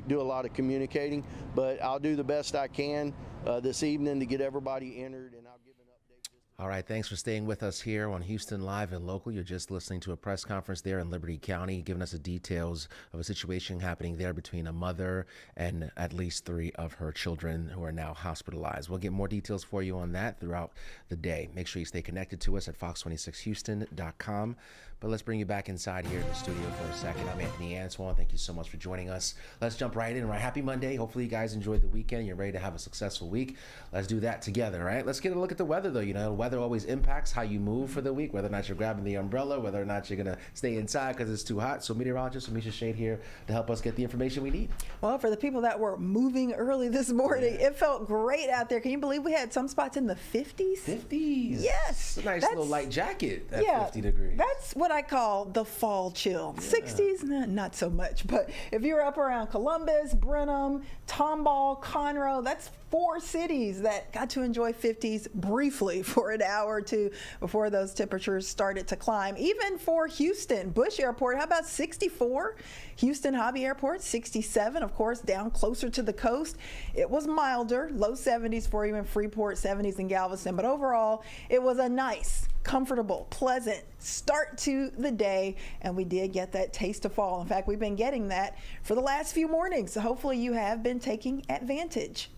do a lot of communicating, but I'll do the best I can this evening to get everybody entered, and I'll give an update. All right, thanks for staying with us here on Houston Live and Local. You're just listening to a press conference there in Liberty County, giving us the details of a situation happening there between a mother and at least 3 of her children who are now hospitalized. We'll get more details for you on that throughout the day. Make sure you stay connected to us at fox26houston.com. But let's bring you back inside here in the studio for a second. I'm Anthony Antoine. Thank you so much for joining us. Let's jump right in. Right, happy Monday. Hopefully you guys enjoyed the weekend. You're ready to have a successful week. Let's do that together, right? Let's get a look at the weather, though. You know, the weather always impacts how you move for the week, whether or not you're grabbing the umbrella, whether or not you're going to stay inside because it's too hot. So meteorologist Amisha Shade here to help us get the information we need. Well, for the people that were moving early this morning, it felt great out there. Can you believe we had some spots in the 50s? 50s. Yes. It's a nice little light jacket at 50 degrees. That's what I call the fall chill. 60s, not so much. But if you're up around Columbus, Brenham, Tomball, Conroe, that's 4 cities that got to enjoy 50s briefly for an hour or two before those temperatures started to climb. Even for Houston, Bush Airport, how about 64? Houston Hobby Airport, 67, of course, down closer to the coast. It was milder, low 70s for you in Freeport, 70s in Galveston. But overall, it was a nice, comfortable, pleasant start to the day, and we did get that taste of fall. In fact, we've been getting that for the last few mornings, so hopefully you have been taking advantage.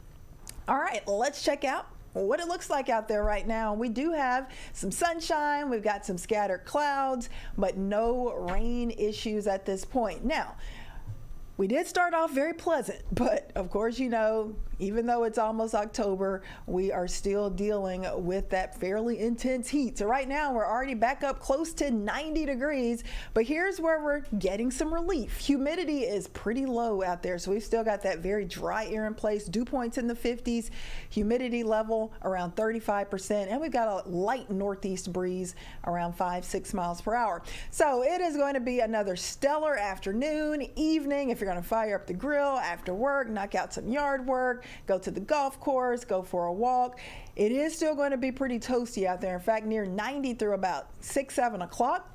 All right, let's check out what it looks like out there right now. We do have some sunshine, we've got some scattered clouds, but no rain issues at this point. Now, we did start off very pleasant, but of course, you know, even though it's almost October, we are still dealing with that fairly intense heat. So right now we're already back up close to 90 degrees, but here's where we're getting some relief. Humidity is pretty low out there, so we've still got that very dry air in place. Dew points in the 50s, humidity level around 35%, and we've got a light northeast breeze around 5-6 miles per hour. So it is going to be another stellar afternoon, evening. If you're going to fire up the grill after work, knock out some yard work, go to the golf course, go for a walk. It is still going to be pretty toasty out there. In fact, near 90 through about 6-7 o'clock.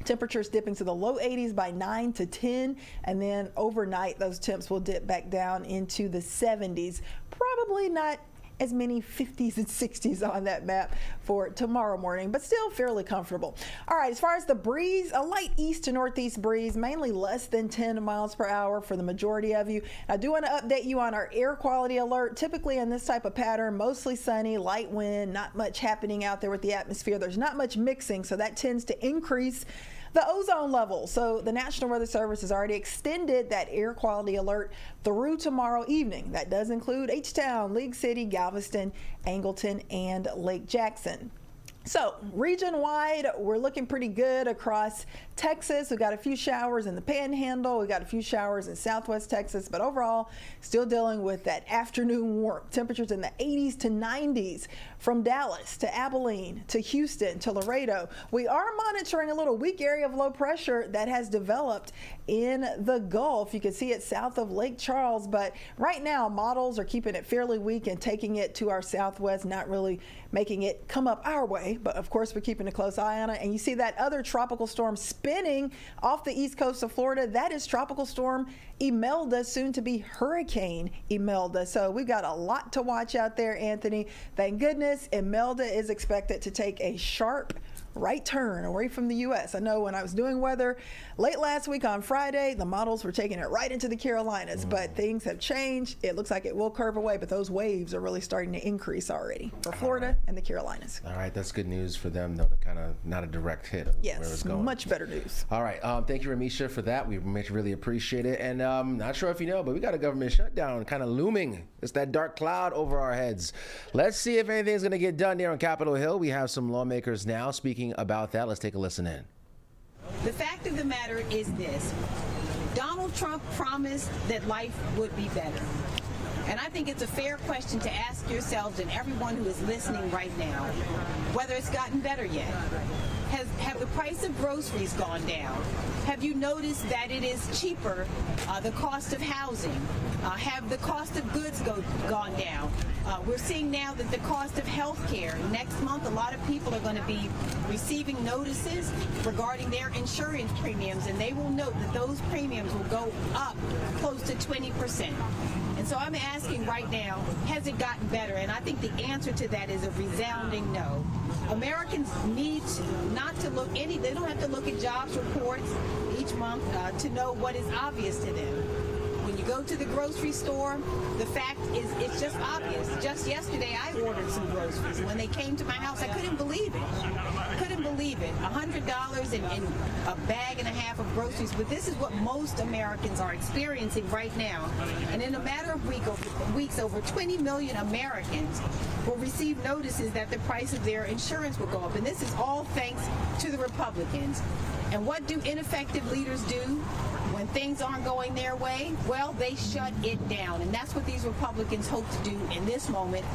Temperatures dipping to the low 80s by 9 to 10, and then overnight those temps will dip back down into the 70s. Probably not as many 50s and 60s on that map for tomorrow morning, but still fairly comfortable. All right, as far as the breeze, a light east to northeast breeze, mainly less than 10 miles per hour for the majority of you. I do want to update you on our air quality alert. Typically in this type of pattern, mostly sunny, light wind, not much happening out there with the atmosphere. There's not much mixing, so that tends to increase the ozone level. So the National Weather Service has already extended that air quality alert through tomorrow evening. That does include H-Town, League City, Galveston, Angleton, and Lake Jackson. So region-wide, we're looking pretty good across Texas. We've got a few showers in the Panhandle. We've got a few showers in Southwest Texas, but overall, still dealing with that afternoon warmth. Temperatures in the 80s to 90s from Dallas to Abilene to Houston to Laredo. We are monitoring a little weak area of low pressure that has developed in the Gulf. You can see it south of Lake Charles, but right now, models are keeping it fairly weak and taking it to our southwest, not really making it come up our way. But of course, we're keeping a close eye on it. And you see that other tropical storm spinning off the east coast of Florida. That is Tropical Storm Imelda, soon to be Hurricane Imelda. So we've got a lot to watch out there, Anthony. Thank goodness Imelda is expected to take a sharp right turn away from the U.S. I know when I was doing weather late last week on Friday, the models were taking it right into the Carolinas, but things have changed. It looks like it will curve away, but those waves are really starting to increase already for Florida and the Carolinas. All right, that's good news for them, though, to kind of not a direct hit of where it's going. Much better news. All right, thank you, Ramisha, for that. We really appreciate it. And not sure if you know, but we got a government shutdown kind of looming. It's that dark cloud over our heads. Let's see if anything's going to get done there on Capitol Hill. We have some lawmakers now speaking about that. Let's take a listen in. The fact of the matter is this. Donald Trump promised that life would be better. And I think it's a fair question to ask yourselves and everyone who is listening right now, whether it's gotten better yet. Have the price of groceries gone down? Have you noticed that it is cheaper, the cost of housing? Have the cost of goods gone down? We're seeing now that the cost of health care, next month a lot of people are going to be receiving notices regarding their insurance premiums, and they will note that those premiums will go up close to 20%. And so I'm asking right now, has it gotten better? And I think the answer to that is a resounding no. Americans need not to look they don't have to look at jobs reports each month to know what is obvious to them. When you go to the grocery store, the fact is it's just obvious. Just yesterday, I ordered some groceries. When they came to my house, I couldn't believe it. Couldn't believe it. $100 in a bag and a half of groceries. But this is what most Americans are experiencing right now. And in a matter of weeks, over 20 million Americans will receive notices that the price of their insurance will go up. And this is all thanks to the Republicans. And what do ineffective leaders do when things aren't going their way? Well, they shut it down. And that's what these Republicans hope to do in this moment,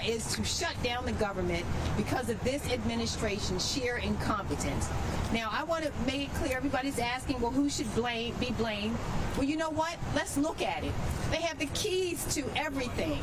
is to shut down the government because of this administration's sheer incompetence. Now, I want to make it clear, everybody's asking, well, who should be blamed? Well, you know what? Let's look at it. They have the keys to everything,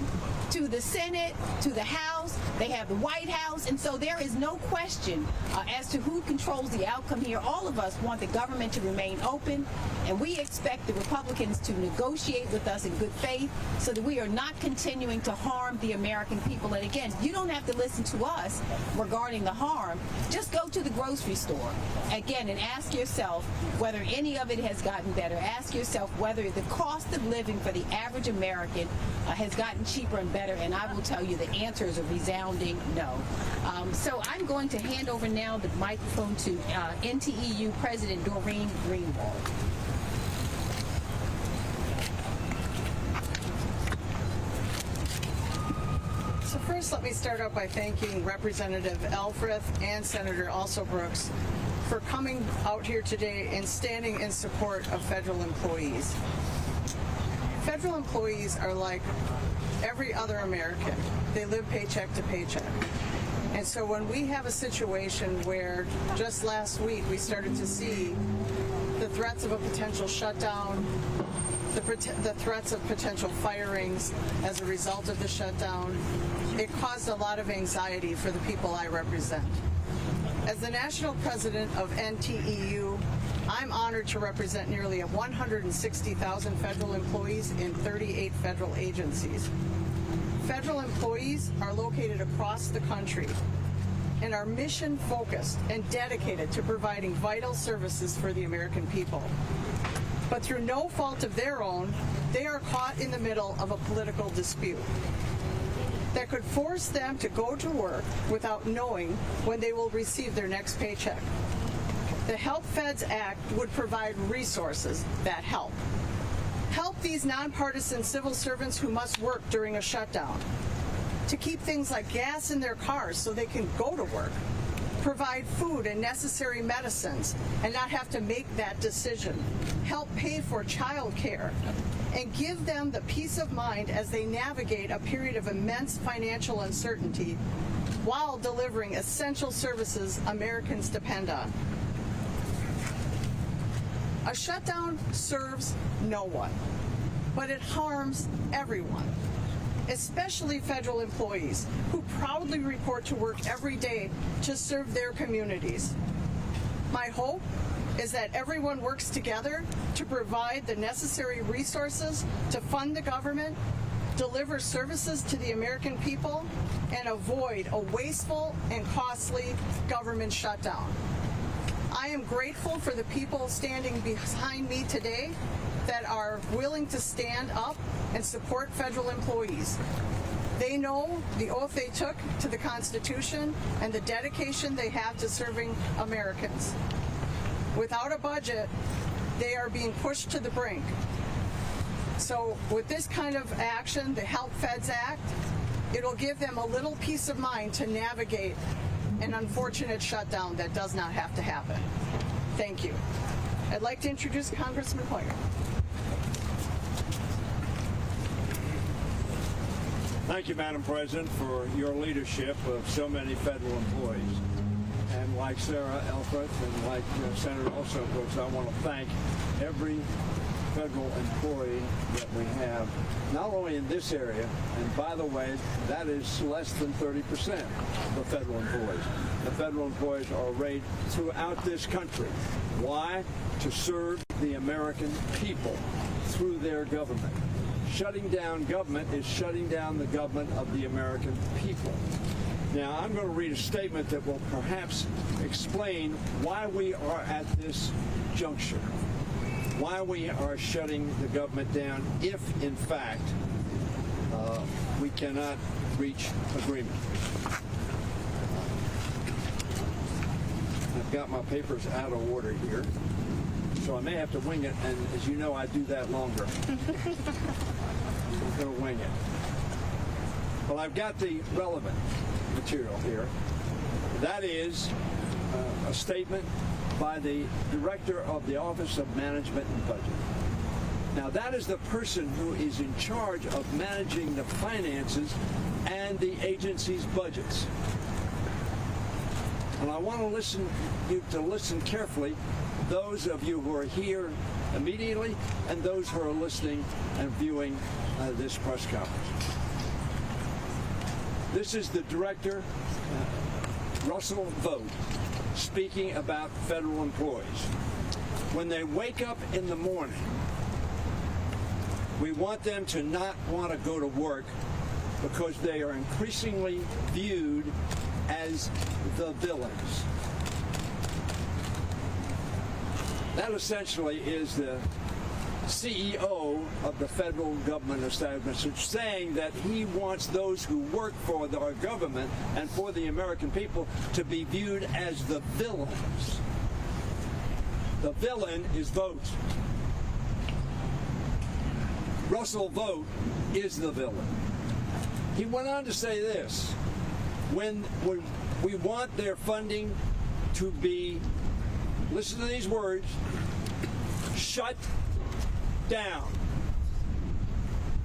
to the Senate, to the House. They have the White House. And so there is no question as to who controls the outcome here. All of us want the government to remain open, and we expect the Republicans to negotiate with us in good faith so that we are not continuing to harm the American people. And again, you don't have to listen to us regarding the harm. Just go to the grocery store, again, and ask yourself whether any of it has gotten better. Ask yourself whether the cost of living for the average American has gotten cheaper and better, and I will tell you the answer is a resounding no. So I'm going to hand over now the microphone to NTEU President Doreen Greenwald. So first, let me start out by thanking Representative Elfreth and Senator Brooks for coming out here today and standing in support of federal employees. Federal employees are like every other American. They live paycheck to paycheck. And so when we have a situation where just last week we started to see the threats of a potential shutdown, the threats of potential firings as a result of the shutdown, it caused a lot of anxiety for the people I represent. As the national president of NTEU, I'm honored to represent nearly 160,000 federal employees in 38 federal agencies. Federal employees are located across the country and are mission-focused and dedicated to providing vital services for the American people. But through no fault of their own, they are caught in the middle of a political dispute that could force them to go to work without knowing when they will receive their next paycheck. The Help Feds Act would provide resources that help. Help these nonpartisan civil servants who must work during a shutdown to keep things like gas in their cars so they can go to work, provide food and necessary medicines and not have to make that decision, help pay for child care, and give them the peace of mind as they navigate a period of immense financial uncertainty while delivering essential services Americans depend on. A shutdown serves no one, but it harms everyone, especially federal employees who proudly report to work every day to serve their communities. My hope is that everyone works together to provide the necessary resources to fund the government deliver services to the American people, and avoid a wasteful and costly government shutdown. I am grateful for the people standing behind me today that are willing to stand up and support federal employees. They know the oath they took to the Constitution and the dedication they have to serving Americans. Without a budget, they are being pushed to the brink. So with this kind of action, the Help Feds Act, it'll give them a little peace of mind to navigate an unfortunate shutdown that does not have to happen. Thank you. I'd like to introduce Congressman Hoyer. Thank you, Madam President, for your leadership of so many federal employees. And like Sarah Elfreth and like Senator Brooks, I want to thank every federal employee that we have, not only in this area, and by the way, that is less than 30% of the federal employees. The federal employees are arrayed throughout this country. Why? To serve the American people through their government. Shutting down government is shutting down the government of the American people. Now, I'm going to read a statement that will perhaps explain why we are at this juncture, why we are shutting the government down if, in fact, we cannot reach agreement. I've got my papers out of order here, so I may have to wing it, and as you know, I do that longer. I'm going to wing it. Well, I've got the relevant material here. That is a statement by the Director of the Office of Management and Budget. Now, that is the person who is in charge of managing the finances and the agency's budgets. And I want you to listen carefully, those of you who are here immediately and those who are listening and viewing this press conference. This is the Director, Russell Vogt, speaking about federal employees. When they wake up in the morning, we want them to not want to go to work because they are increasingly viewed as the villains. That essentially is the CEO of the federal government establishment saying that he wants those who work for our government and for the American people to be viewed as the villains. The villain is Vogt. Russell Vogt is the villain. He went on to say this: when we want their funding to be, listen to these words, shut down.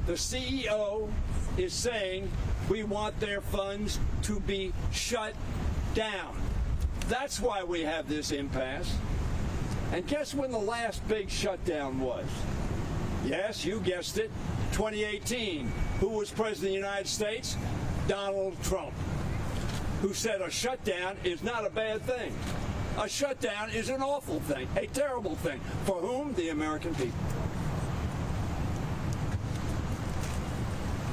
The CEO is saying we want their funds to be shut down. That's why we have this impasse. And guess when the last big shutdown was? Yes, you guessed it, 2018. Who was President of the United States? Donald Trump, who said a shutdown is not a bad thing. A shutdown is an awful thing, a terrible thing. For whom? The American people.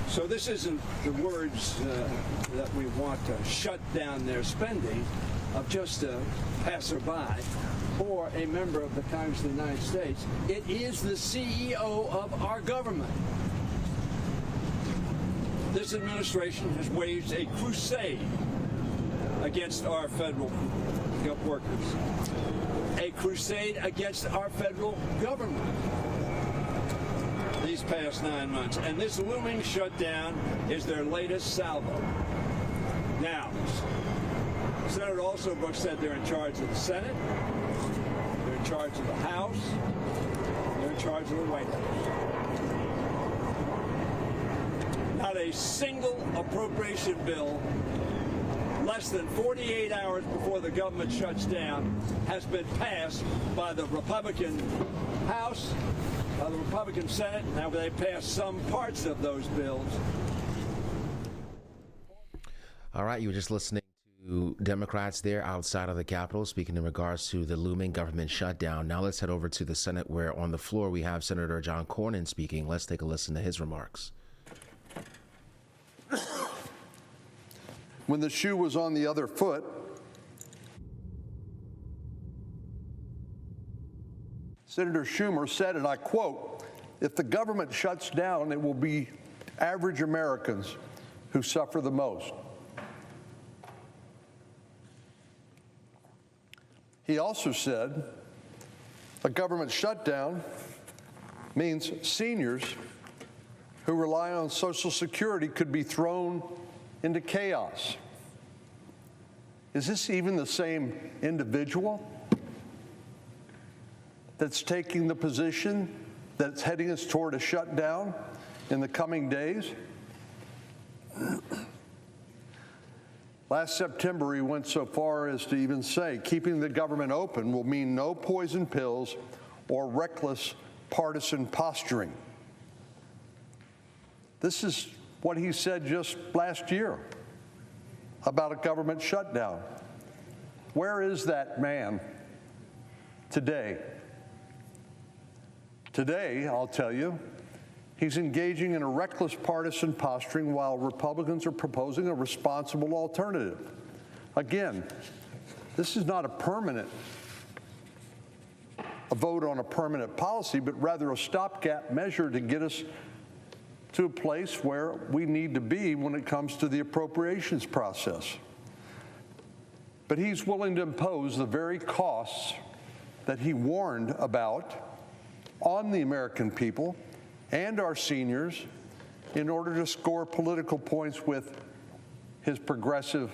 So this isn't the words that we want to shut down their spending of just a passerby or a member of the Congress of the United States. It is the CEO of our government. This administration has waged a crusade against our federal workers, a crusade against our federal government these past 9 months, and this looming shutdown is their latest salvo. Now, Senator Brooks said they're in charge of the Senate, they're in charge of the House, they're in charge of the White House. Not a single appropriation bill less than 48 hours before the government shuts down has been passed by the Republican House, by the Republican Senate. Now they passed some parts of those bills. All right, you were just listening to Democrats there outside of the Capitol speaking in regards to the looming government shutdown. Now let's head over to the Senate, where on the floor we have Senator John Cornyn speaking. Let's take a listen to his remarks. when the shoe was on the other foot. Senator Schumer said, and I quote, "If the government shuts down, it will be average Americans who suffer the most." He also said a government shutdown means seniors who rely on Social Security could be thrown into chaos. Is this even the same individual that's taking the position that's heading us toward a shutdown in the coming days? Last September, he went so far as to even say keeping the government open will mean no poison pills or reckless partisan posturing. This is what he said just last year about a government shutdown. Where is that man today? Today, I'll tell you, he's engaging in a reckless partisan posturing while Republicans are proposing a responsible alternative. Again, this is not a vote on a permanent policy, but rather a stopgap measure to get us to a place where we need to be when it comes to the appropriations process. But he's willing to impose the very costs that he warned about on the American people and our seniors in order to score political points with his progressive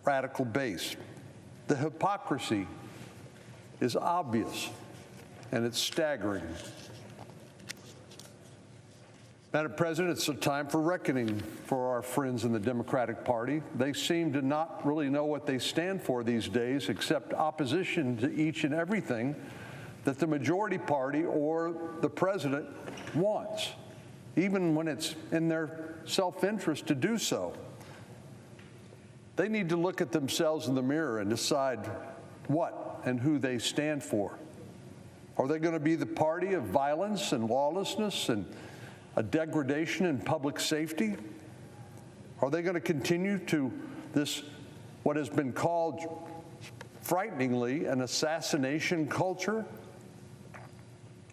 radical base. The hypocrisy is obvious and it's staggering. Madam President, it's a time for reckoning for our friends in the Democratic Party. They seem to not really know what they stand for these days, except opposition to each and everything that the majority party or the president wants, even when it's in their self-interest to do so. They need to look at themselves in the mirror and decide what and who they stand for. Are they going to be the party of violence and lawlessness and a degradation in public safety? Are they going to continue to this, what has been called frighteningly, an assassination culture?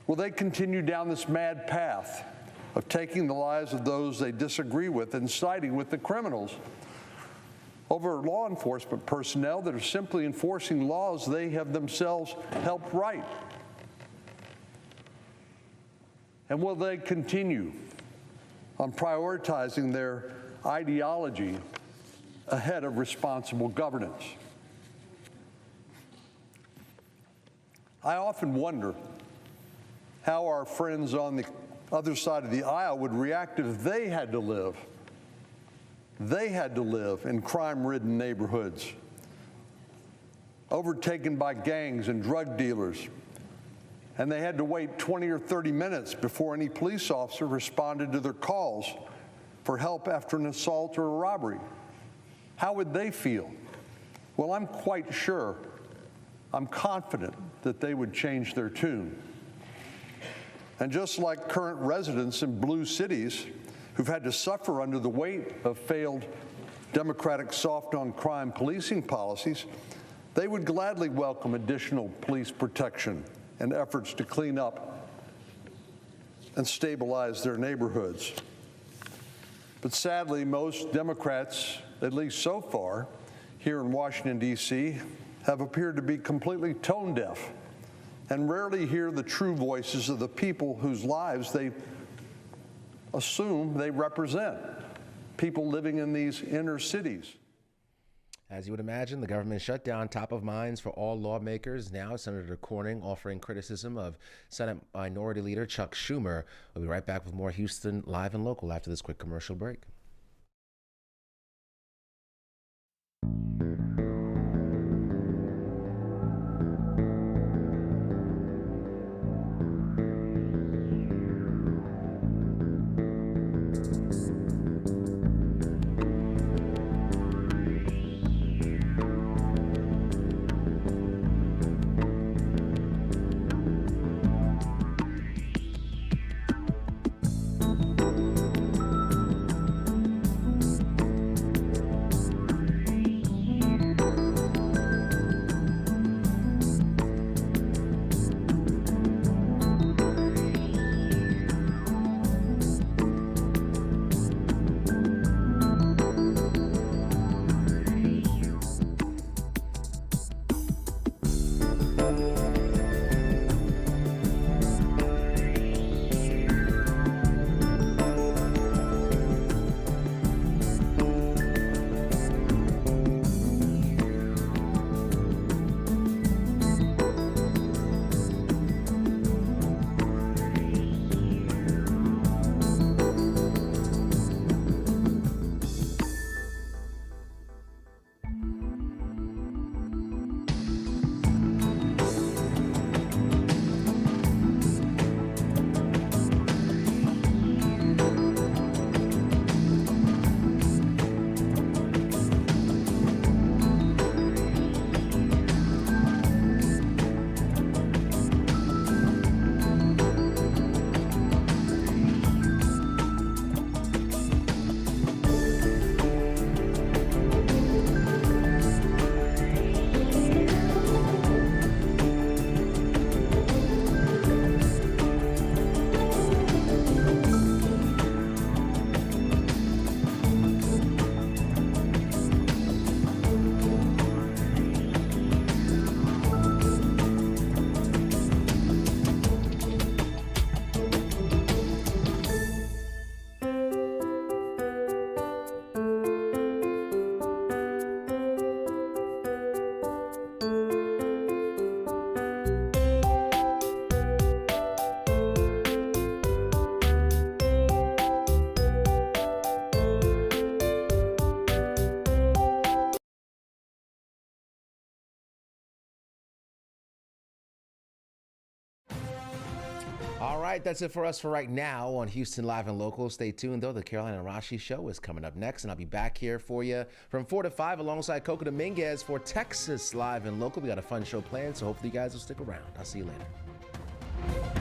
Will they continue down this mad path of taking the lives of those they disagree with and siding with the criminals over law enforcement personnel that are simply enforcing laws they have themselves helped write? And will they continue on prioritizing their ideology ahead of responsible governance? I often wonder how our friends on the other side of the aisle would react if they had to live. They had to live in crime-ridden neighborhoods, overtaken by gangs and drug dealers, and they had to wait 20 or 30 minutes before any police officer responded to their calls for help after an assault or a robbery. How would they feel? Well, I'm quite sure, I'm confident that they would change their tune. And just like current residents in blue cities who've had to suffer under the weight of failed Democratic soft-on-crime policing policies, they would gladly welcome additional police protection and efforts to clean up and stabilize their neighborhoods. But sadly, most Democrats, at least so far, here in Washington, D.C., have appeared to be completely tone deaf and rarely hear the true voices of the people whose lives they assume they represent, people living in these inner cities. As you would imagine, the government shutdown top of minds for all lawmakers. Now, Senator Corning offering criticism of Senate Minority Leader Chuck Schumer. We'll be right back with more Houston Live and Local after this quick commercial break. All right, that's it for us for right now on Houston Live and Local. Stay tuned, though. The Caroline and Rashi Show is coming up next, and I'll be back here for you from 4 to 5 alongside Coco Dominguez for Texas Live and Local. We got a fun show planned, so hopefully you guys will stick around. I'll see you later.